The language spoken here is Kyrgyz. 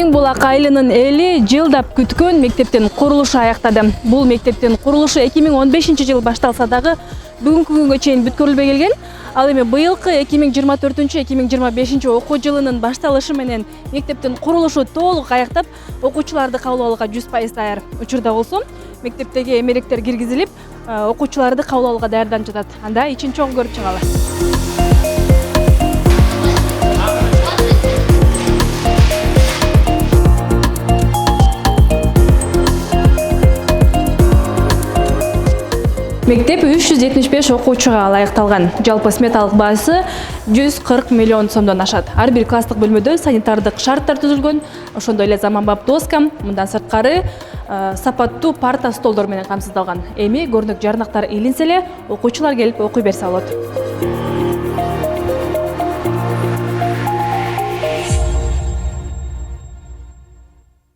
Миң-Булак айылынын эли жылдап күткөн мектептин курулушу аяктады. Бул мектептин курулушу 2015-жылы башталса дагы бүгүнкү күнгө чейин бүткөрулбөй келген. Ал эми быйылкы 2024-2025 окуу жылынын башталышы менен мектептин курулушу толугу аяктап, окуучуларды кабыл алууга 100% даяр. Учурда болсо мектептеги эмеректер киргизилип, окуучуларды кабыл алууга даярданып жатат. Анда ичин чоң көрүп чыгалы. Мектеп 375 окуучуга ылайыкталган. Жалпы сметалык баасы 140 миллион сомдон ашат. Ар бир класстык бөлмөдө санитардык шарттар түзүлгөн, ошондой эле заманбап доска, мындан сырткары сапаттуу парта столдор менен камсыздалган. Эми көрүнүк жарнактар илинсе эле окуучулар келип окуй берсе болот.